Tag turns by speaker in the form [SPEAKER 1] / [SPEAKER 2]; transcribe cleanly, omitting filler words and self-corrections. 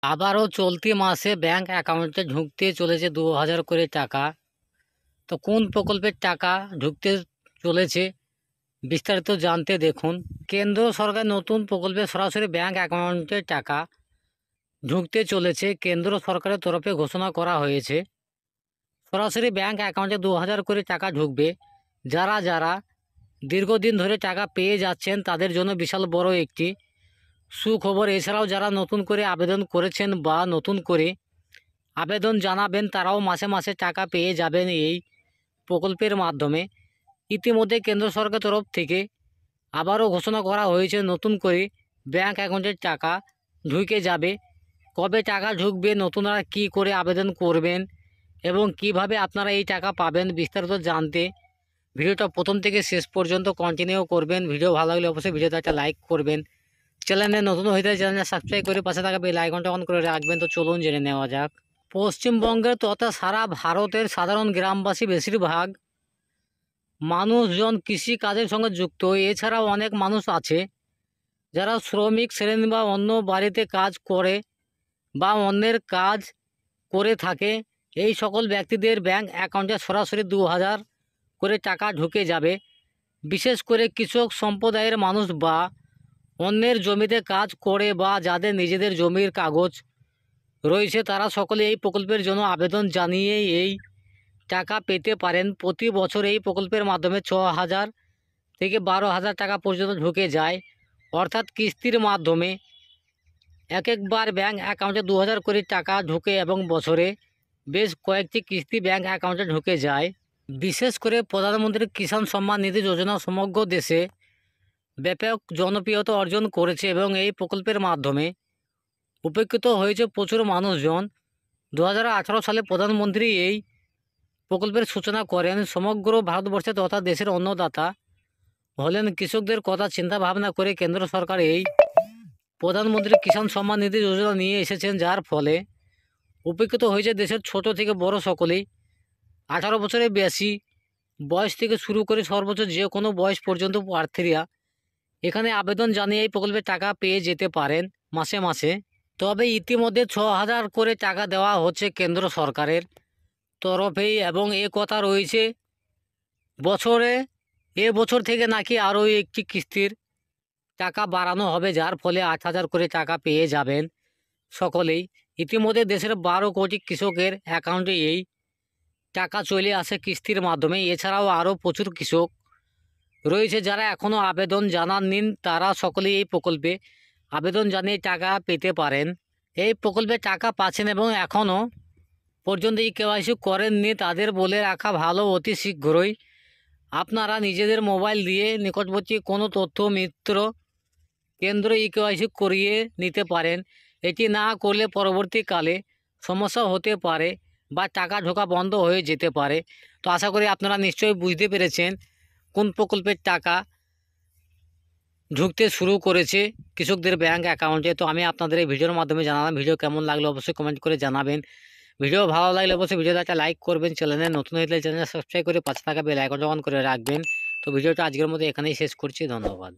[SPEAKER 1] আবারও চলতি মাসে ব্যাংক অ্যাকাউন্টে ঢুকতে চলেছে ২০০০ করে টাকা। তো কোন প্রকল্পের টাকা ঢুকতে চলেছে বিস্তারিত জানতে দেখুন। কেন্দ্র সরকার নতুন প্রকল্পে সরাসরি ব্যাংক অ্যাকাউন্টে টাকা ঢুকতে চলেছে। কেন্দ্র সরকারের তরফে ঘোষণা করা হয়েছে সরাসরি ব্যাংক অ্যাকাউন্টে ২০০০ করে টাকা ঢুকবে। যারা যারা দীর্ঘদিন ধরে টাকা পেয়ে যাচ্ছেন তাদের জন্য বিশাল বড় একটি সুখবর। এছাড়াও যারা নতুন করে আবেদন করেছেন বা নতুন করে আবেদন জানাবেন তারাও মাসে মাসে টাকা পেয়ে যাবেন এই প্রকল্পের মাধ্যমে। ইতিমধ্যে কেন্দ্র সরকারের তরফ থেকে আবারও ঘোষণা করা হয়েছে নতুন করে ব্যাংক অ্যাকাউন্টের টাকা ঢুকে যাবে। কবে টাকা ঢুকবে, নতুনরা কি করে আবেদন করবেন এবং কিভাবে আপনারা এই টাকা পাবেন বিস্তারিত জানতে ভিডিওটা প্রথম থেকে শেষ পর্যন্ত কন্টিনিউ করবেন। ভিডিও ভালো লাগলে অবশ্যই ভিডিওতে একটা লাইক করবেন। চ্যানেলে নতুন হয়ে থাকে চ্যানেলটা সাবস্ক্রাইব করে পাশে থাকা বেল আইকনটা অন করে রাখবেন। তো চলুন জেনে নেওয়া যাক। পশ্চিমবঙ্গের তথা সারা ভারতের সাধারণ গ্রামবাসী বেশিরভাগ মানুষজন কৃষি কাজের সঙ্গে যুক্ত। এছাড়াও অনেক মানুষ আছে যারা শ্রমিক শ্রেণী বা অন্য বাড়িতে কাজ করে বা অন্যের কাজ করে থাকে। এই সকল ব্যক্তিদের ব্যাংক অ্যাকাউন্টে সরাসরি ২০০০ করে টাকা ঢুকে যাবে। বিশেষ করে কৃষক সম্প্রদায়ের মানুষ বা অন্যের জমিতে কাজ করে বা যাদের নিজেদের জমির কাগজ রয়েছে তারা সকলে এই প্রকল্পের জন্য আবেদন জানিয়ে এই টাকা পেতে পারেন। প্রতি বছর এই প্রকল্পের মাধ্যমে ৬,০০০ থেকে ১২,০০০ টাকা পর্যন্ত ঢুকে যায়, অর্থাৎ কিস্তির মাধ্যমে এক একবার ব্যাংক অ্যাকাউন্টে ২০০০ করে টাকা ঢুকে এবং বছরে বেশ কয়েকটি কিস্তি ব্যাংক অ্যাকাউন্টে ঢুকে যায়। বিশেষ করে প্রধানমন্ত্রী কিষাণ সম্মান নিধি যোজনা সমগ্র দেশে ব্যাপক জনপ্রিয়তা অর্জন করেছে এবং এই প্রকল্পের মাধ্যমে উপকৃত হয়েছে প্রচুর মানুষজন। ২০১৮ সালে প্রধানমন্ত্রী এই প্রকল্পের সূচনা করেন। সমগ্র ভারতবর্ষে তথা দেশের অন্নদাতা হলেন কৃষকদের কথা চিন্তা ভাবনা করে কেন্দ্র সরকার এই প্রধানমন্ত্রী কিষাণ সম্মান নিধি যোজনা নিয়ে এসেছেন, যার ফলে উপকৃত হয়েছে দেশের ছোট থেকে বড় সকলেই। 18 বছরের বেশি বয়স থেকে শুরু করে সর্বোচ্চ যে কোনো বয়স পর্যন্ত প্রার্থীরা এখানে আবেদন জানিয়ে এই প্রকল্পের টাকা পেয়ে যেতে পারেন মাসে মাসে। তবে ইতিমধ্যে ৬,০০০ করে টাকা দেওয়া হচ্ছে কেন্দ্র সরকারের তরফেই এবং এ কথা রয়েছে বছরে বছর থেকে নাকি আরও একটি কিস্তির টাকা বাড়ানো হবে, যার ফলে ৮,০০০ করে টাকা পেয়ে যাবেন সকলেই। ইতিমধ্যে দেশের ১২ কোটি কৃষকের অ্যাকাউন্টে এই টাকা চলে আসে কিস্তির মাধ্যমে। এছাড়াও আরও প্রচুর কৃষক রয়েছে যারা এখনও আবেদন জানাননি, তারা সকলেই এই প্রকল্পে আবেদন জানিয়ে টাকা পেতে পারেন। এই প্রকল্পে টাকা পাচ্ছেন এবং এখনও পর্যন্ত এই কেওয়াইসি করেননি তাদের বলে রাখা ভালো, অতি শীঘ্রই আপনারা নিজেদের মোবাইল দিয়ে নিকটবর্তী কোনো তথ্য মিত্র কেন্দ্র ই কেওয়াইসি করিয়ে নিতে পারেন। এটি না করলে পরবর্তীকালে সমস্যা হতে পারে বা টাকা ঢোকা বন্ধ হয়ে যেতে পারে। তো আশা করি আপনারা নিশ্চয়ই বুঝতে পেরেছেন কোন প্রকল্পের টাকা ঢুকতে শুরু করেছে কৃষকদের ব্যাংক অ্যাকাউন্টে। তো আমি আপনাদের এই ভিডিওর মাধ্যমে জানালাম। ভিডিও কেমন লাগলো অবশ্যই কমেন্ট করে জানাবেন। ভিডিও ভালো লাগলে অবশ্যই ভিডিওতে একটা লাইক করবেন। চ্যানেলে নতুন হলে চ্যানেল সাবস্ক্রাইব করে পাশে থাকা বেল আইকনটা অন করে রাখবেন। তো ভিডিওটা আজকের মতো এখানেই শেষ করছি। ধন্যবাদ।